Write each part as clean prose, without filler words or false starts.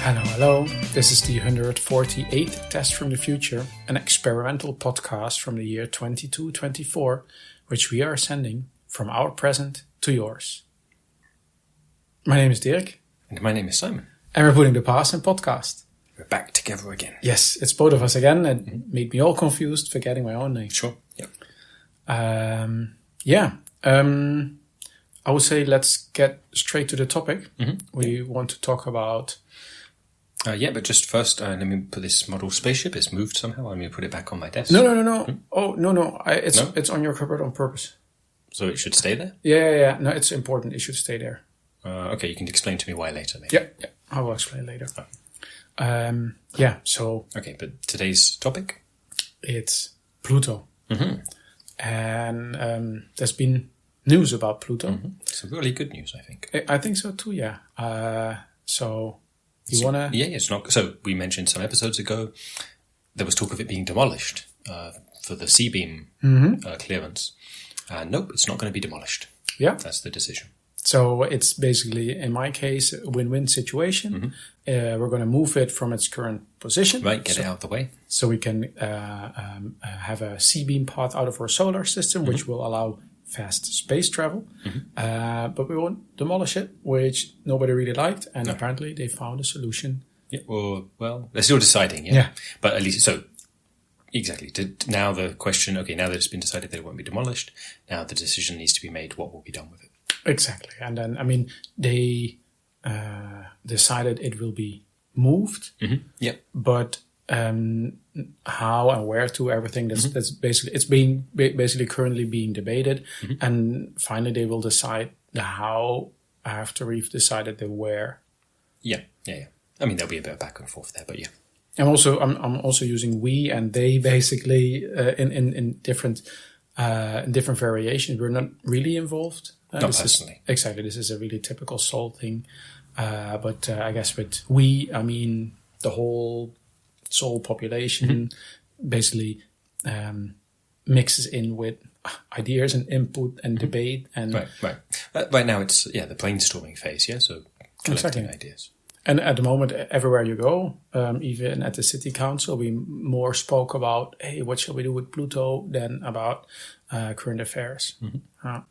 Hello. This is the 148th Test from the Future, an experimental podcast from the year 2224, which we are sending from our present to yours. My name is Dirk. And my name is Simon. And we're putting the past in podcast. We're back together again. Yes, it's both of us again. It made me all confused, forgetting my own name. Sure. Yep. I would say let's get straight to the topic. We want to talk about... but just first, let me put this model spaceship. It's moved somehow. I'm going to put it back on my desk. No. Oh, no. It's on your cupboard on purpose. So it should stay there? Yeah. No, it's important. It should stay there. Okay, you can explain to me why later. Maybe. Yeah. I will explain later. So... Okay, but today's topic? It's Pluto. And there's been news about Pluto. Some really good news, I think. I think so too, yeah. So... You want to... Yeah, it's not... So we mentioned some episodes ago, there was talk of it being demolished for the C-beam clearance. Nope, it's not going to be demolished. Yeah. That's the decision. So it's basically, in my case, a win-win situation. We're going to move it from its current position. Right, get it out of the way. So we can have a C-beam path out of our solar system, which will allow fast space travel. But we won't demolish it, which nobody really liked. And apparently they found a solution. Yeah, well, they're still deciding, yeah. But at least, so, exactly. Now the question, okay, now that it's been decided that it won't be demolished, now the decision needs to be made, what will be done with it? Exactly. And then, they decided it will be moved. But how and where to, everything, that's basically, it's being basically currently being debated. And finally they will decide the how after we've decided the where. Yeah. I mean, there'll be a bit of back and forth there, but yeah. I'm also using we and they basically in different variations. We're not really involved. Not personally. Exactly. This is a really typical Sol thing. But I guess with we, I mean the whole Sol population basically mixes in with ideas and input and debate. And Right. Right now it's, the brainstorming phase, yeah? So collecting ideas. And at the moment, everywhere you go, even at the city council, we more spoke about, hey, what shall we do with Pluto than about current affairs. I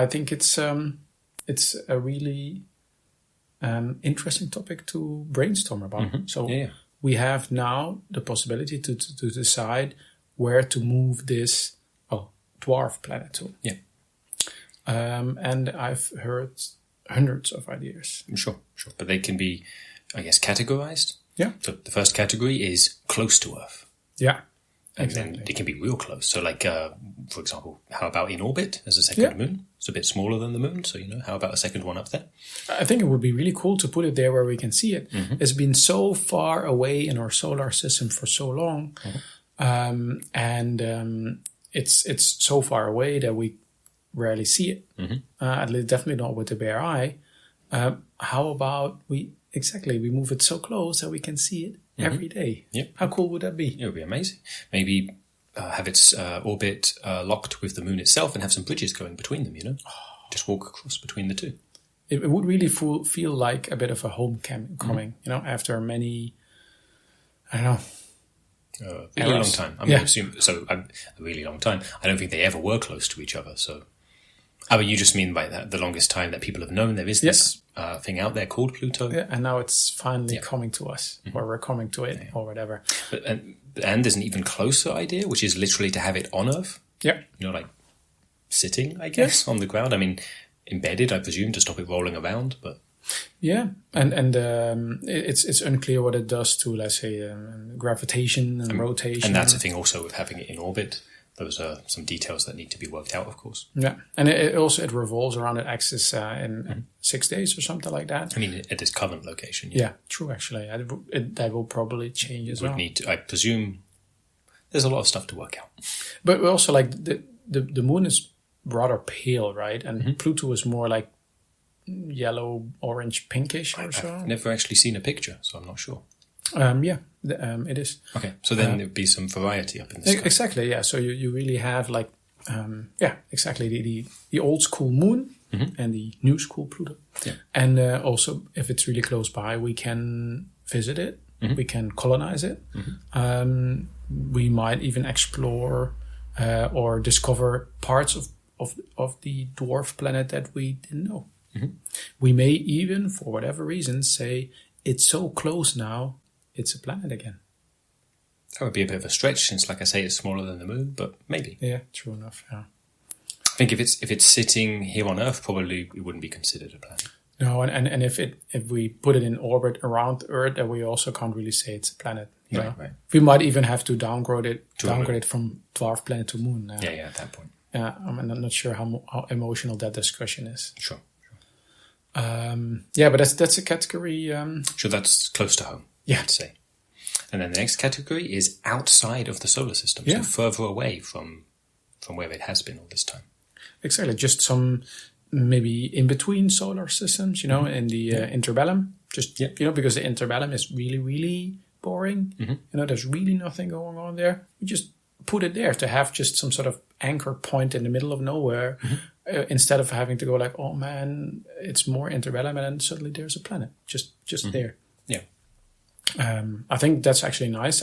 think it's a really interesting topic to brainstorm about. We have now the possibility to decide where to move this dwarf planet to. And I've heard hundreds of ideas. Sure. But they can be, I guess, categorized. Yeah. So the first category is close to Earth. Yeah. And exactly. then it can be real close. So like, for example, how about in orbit as a second moon? It's a bit smaller than the moon. So, how about a second one up there? I think it would be really cool to put it there where we can see it. It's been so far away in our solar system for so long. It's so far away that we rarely see it. At least definitely not with the bare eye. How about we move it so close that we can see it every day? How cool would that be? It would be amazing. Maybe have its orbit locked with the moon itself and have some bridges going between them, Just walk across between the two. It would really feel like a bit of a homecoming, after many, I don't know. A really long time. I'm going to assume, a really long time. I don't think they ever were close to each other, so... I mean, you just mean by that the longest time that people have known there is this thing out there called Pluto. Yeah, and now it's finally coming to us, or we're coming to it, or whatever. But, and there's an even closer idea, which is literally to have it on Earth. Yeah. Like sitting, I guess, on the ground. I mean, embedded, I presume, to stop it rolling around, but... Yeah, and it's unclear what it does to, let's say, gravitation and rotation. And that's the thing also with having it in orbit. Those are some details that need to be worked out, of course. Yeah, and it revolves around an axis in 6 days or something like that. I mean, at its current location. Yeah, true, actually. That will probably change as well. I presume there's a lot of stuff to work out. But also, like, the moon is rather pale, right? And Pluto is more like yellow, orange, pinkish or so. I've never actually seen a picture, so I'm not sure. It is. Okay, so then there'd be some variety up in the sky. Exactly, yeah. So you really have like exactly. The old school moon and the new school Pluto. Yeah. And also, if it's really close by, we can visit it. We can colonize it. We might even explore or discover parts of the dwarf planet that we didn't know. We may even, for whatever reason, say it's so close now, it's a planet again. That would be a bit of a stretch, since, like I say, it's smaller than the moon, but maybe. Yeah, true enough. Yeah. I think if it's sitting here on Earth, probably it wouldn't be considered a planet. No, and if we put it in orbit around Earth, then we also can't really say it's a planet. Right. We might even have to downgrade it from dwarf planet to moon. Yeah, at that point. I'm not sure how emotional that discussion is. Sure. But that's a category. Sure, that's close to home. Yeah. I'd say. And then the next category is outside of the solar system, so further away from where it has been all this time. Exactly, just some maybe in between solar systems, in the interbellum. Just because the interbellum is really, really boring. There's really nothing going on there. We just put it there to have just some sort of anchor point in the middle of nowhere, instead of having to go like, oh man, it's more interbellum, and then suddenly there's a planet just there. Yeah. I think that's actually nice,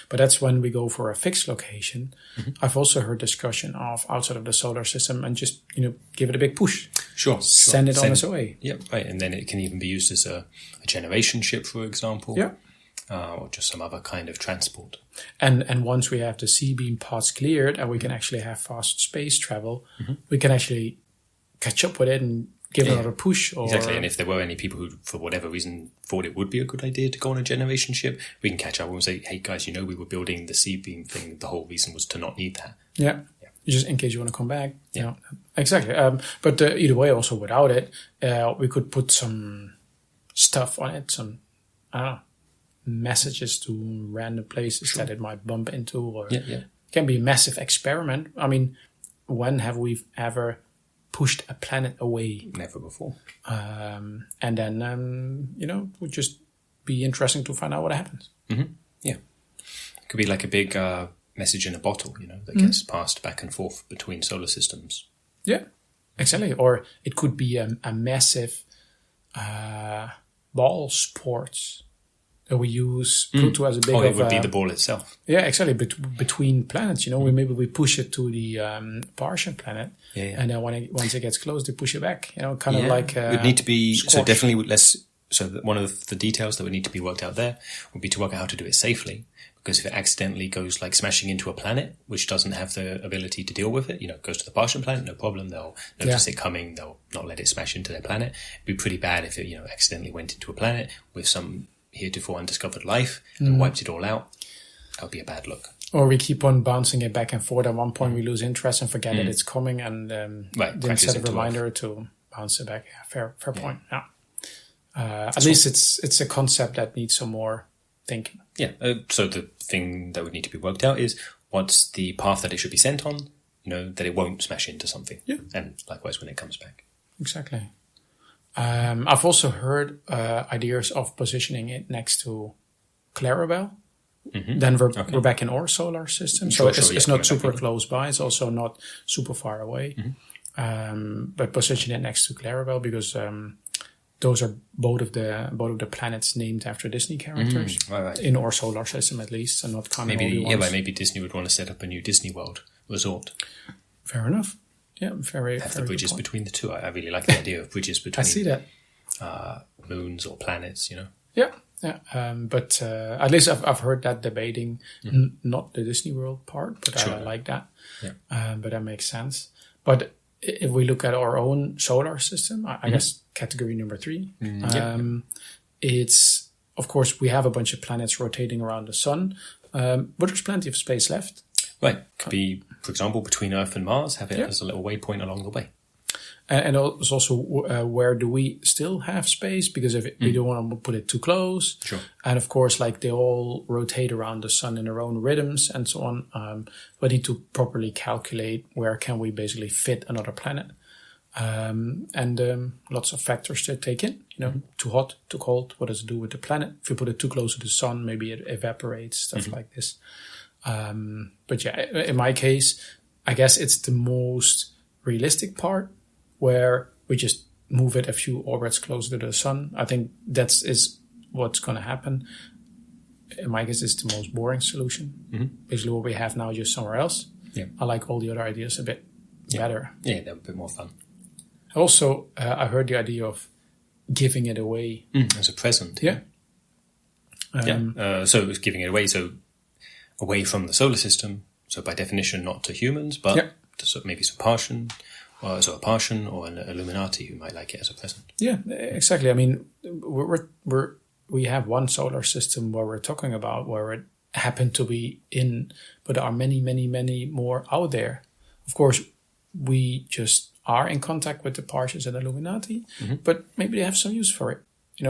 but that's when we go for a fixed location. I've also heard discussion of outside of the solar system and just give it a big push. Sure. Send it on its way. Yeah, right. And then it can even be used as a generation ship, for example. Yeah. Or just some other kind of transport. And once we have the C-beam pods cleared and we can actually have fast space travel, we can actually catch up with it and give another push. Exactly, and if there were any people who, for whatever reason, thought it would be a good idea to go on a generation ship, we can catch up and say, hey guys, we were building the C-beam thing. The whole reason was to not need that. Yeah. Just in case you want to come back. Yeah. Exactly. But either way, also without it, we could put some stuff on it, some, I don't know, messages to random places that it might bump into, or it can be a massive experiment. I mean, when have we ever pushed a planet away? Never before. And then, it would just be interesting to find out what happens. Yeah. It could be like a big message in a bottle, that gets passed back and forth between solar systems. Yeah, exactly. Or it could be a massive ball sports. We use Pluto as a big. It would be the ball itself. Yeah, exactly. Between planets, maybe we push it to the Martian planet, and then once it gets close, they push it back. Kind of like. It would need to be squash. So definitely less. So one of the details that would need to be worked out there would be to work out how to do it safely. Because if it accidentally goes like smashing into a planet, which doesn't have the ability to deal with it, goes to the Martian planet, no problem. They'll notice it coming. They'll not let it smash into their planet. It'd be pretty bad if it, accidentally went into a planet with some heretofore undiscovered life and wiped it all out. That would be a bad look. Or we keep on bouncing it back and forth. At one point, we lose interest and forget that it's coming, and then set a reminder to bounce it back. Yeah, fair point. Yeah. At least it's a concept that needs some more thinking. Yeah. So the thing that would need to be worked out is what's the path that it should be sent on. That it won't smash into something. Yeah. And likewise when it comes back. Exactly. I've also heard ideas of positioning it next to Clarabelle. Then we're back in our solar system. So it's not super close by. It's also not super far away. But position it next to Clarabelle because those are both of the planets named after Disney characters. Right. In our solar system, at least, and not kind of maybe Disney would want to set up a new Disney World resort. Fair enough. Yeah, very. Have the bridges between the two. I really like the idea of bridges between. I see that. Moons or planets, Yeah. But at least I've heard that debating, not the Disney World part, but I like that. Yeah. But that makes sense. But if we look at our own solar system, I guess category number 3, it's, of course, we have a bunch of planets rotating around the sun, but there's plenty of space left. Right. Could be, for example, between Earth and Mars, have it as a little waypoint along the way. And it's also where do we still have space? Because if we don't want to put it too close. Sure. And of course, they all rotate around the sun in their own rhythms and so on. We need to properly calculate where can we basically fit another planet. And lots of factors to take in. Too hot, too cold. What does it do with the planet? If you put it too close to the sun, maybe it evaporates, stuff like this. But yeah, in my case, I guess it's the most realistic part, where we just move it a few orbits closer to the sun. I think is what's going to happen. My guess is the most boring solution. Basically, what we have now, just somewhere else. Yeah. I like all the other ideas a bit better. Yeah, they're a bit more fun. Also, I heard the idea of giving it away as a present. Yeah. So it's giving it away, so away from the solar system. So by definition, not to humans, but to maybe some Partian, a Partian or an Illuminati who might like it as a present. Yeah, exactly. I mean, we have one solar system where we're talking about where it happened to be in, but there are many, many, many more out there. Of course, we just are in contact with the Partians and Illuminati, but maybe they have some use for it,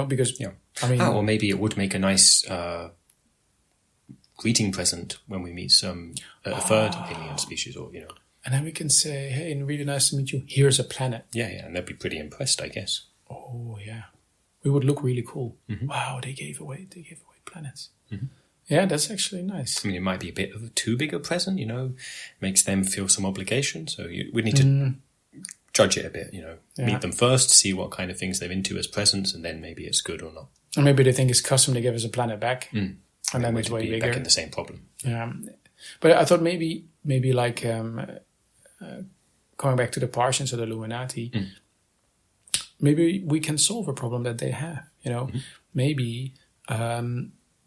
because I mean, or maybe it would make a nice greeting present when we meet some third alien species, or and then we can say, "Hey, really nice to meet you. Here's a planet." Yeah, and they'd be pretty impressed, I guess. Oh yeah, we would look really cool. Wow, they gave away planets. Yeah, that's actually nice. I mean, it might be a bit of a too big a present, makes them feel some obligation. So we need to judge it a bit, meet them first, see what kind of things they're into as presents, and then maybe it's good or not. And maybe they think it's custom to give us a planet back, and then it's way bigger. Back in the same problem. Yeah, but I thought maybe like going back to the Partians or the Illuminati, maybe we can solve a problem that they have. Maybe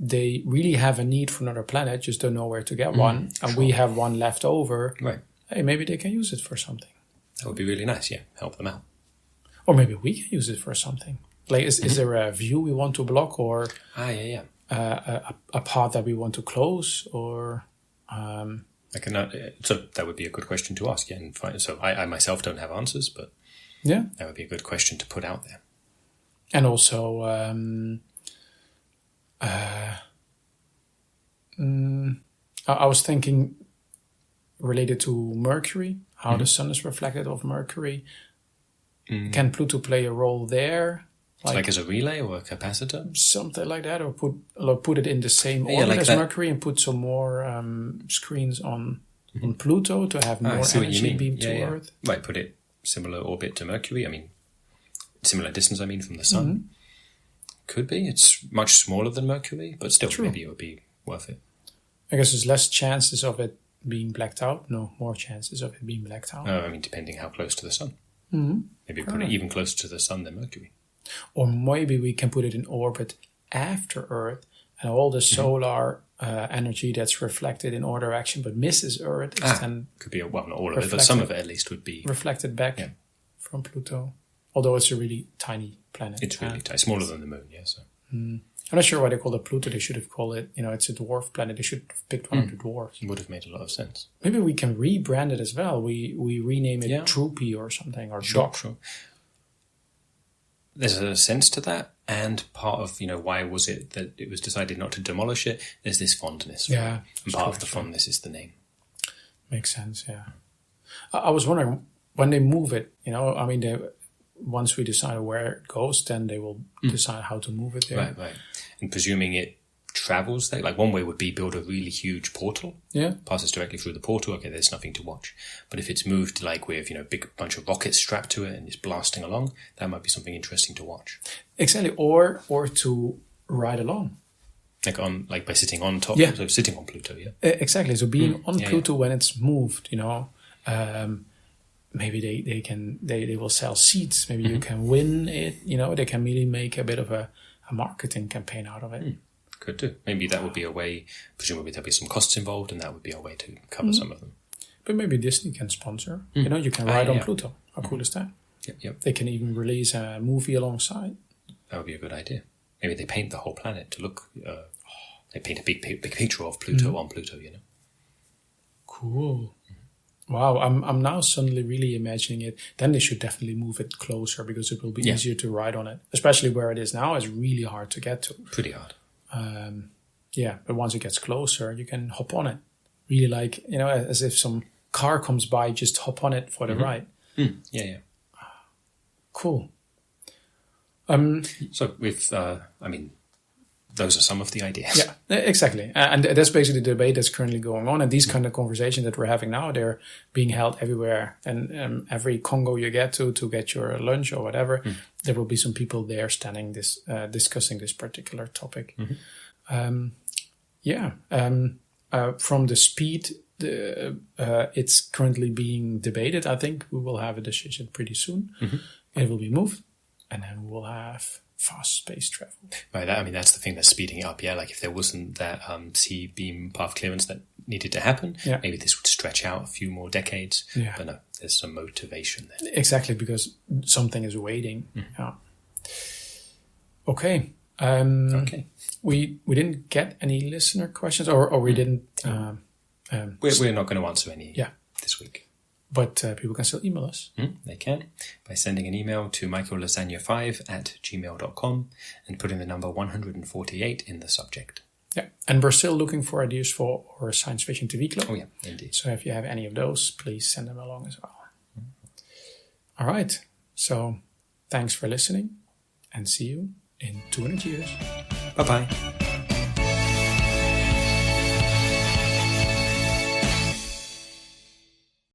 they really have a need for another planet, just don't know where to get one, and we have one left over. Right. Hey, maybe they can use it for something. That would be really nice. Yeah, help them out. Or maybe we can use it for something. Like, is there a view we want to block, or a path that we want to close, or? So that would be a good question to ask. Yeah, so I myself don't have answers, but that would be a good question to put out there. And also, I was thinking related to Mercury, how the sun is reflected off Mercury. Can Pluto play a role there? Like as a relay or a capacitor? Something like that, or put it in the same orbit as Mercury and put some more screens on Pluto to have more energy beamed to Earth. Right, put it similar orbit to Mercury. I mean, similar distance, from the sun. Could be. It's much smaller than Mercury, but still, maybe it would be worth it. I guess there's less chances of it being blacked out. No, more chances of it being blacked out. Depending how close to the sun. Maybe put it even closer to the sun than Mercury. Or maybe we can put it in orbit after Earth, and all the solar energy that's reflected in our direction but misses Earth then could be not all of it, but some of it at least would be reflected back from Pluto. Although it's a really tiny planet. It's really tiny, smaller than the moon. Yeah. So I'm not sure why they call it Pluto. They should have called it. It's a dwarf planet. They should have picked one of the dwarfs. It would have made a lot of sense. Maybe we can rebrand it as well. We rename it Troopy or something, or Doc. Sure. There's a sense to that, and part of why was it that it was decided not to demolish it? There's this fondness, and part of the fondness is the name. Makes sense, yeah. I was wondering when they move it. Once we decide where it goes, then they will decide how to move it there. Right. And presuming it travels there, like one way would be build a really huge portal. Yeah. Passes directly through the portal. Okay, there's nothing to watch. But if it's moved with a big bunch of rockets strapped to it and it's blasting along, that might be something interesting to watch. Exactly, or to ride along. Like by sitting on top, so sitting on Pluto, exactly. So being on Pluto when it's moved, maybe they will sell seats. Maybe you can win it. They can really make a bit of a marketing campaign out of it. Could do. Maybe that would be a way. Presumably there'll be some costs involved, and that would be a way to cover some of them. But maybe Disney can sponsor. You can ride on Pluto. How cool is that? Yep. They can even release a movie alongside. That would be a good idea. Maybe they paint the whole planet to look. They paint a big picture of Pluto on Pluto. Cool. Wow, I'm now suddenly really imagining it. Then they should definitely move it closer because it will be easier to ride on it. Especially where it is now is really hard to get to. Pretty hard. But once it gets closer, you can hop on it. Really as if some car comes by, just hop on it for the ride. Yeah. Cool. So with, those are some of the ideas. Yeah, exactly. And that's basically the debate that's currently going on. And these kind of conversations that we're having now, they're being held everywhere. And every Congo you get to get your lunch or whatever, there will be some people there standing discussing this particular topic. From the speed, it's currently being debated. I think we will have a decision pretty soon. It will be moved, and then we will have fast space travel. Right, that's the thing that's speeding it up. Yeah, like if there wasn't that C-beam path clearance that needed to happen, maybe this would stretch out a few more decades. Yeah. But no, there's some motivation there. Exactly, because something is waiting. Yeah. Okay. Okay. We didn't get any listener questions, or we didn't. We're not going to answer any this week. But people can still email us. They can by sending an email to michaellasagna5@gmail.com and putting the number 148 in the subject. Yeah, and we're still looking for ideas for our science fiction TV club. Oh yeah, indeed. So if you have any of those, please send them along as well. All right. So thanks for listening, and see you in 200 years. Bye-bye.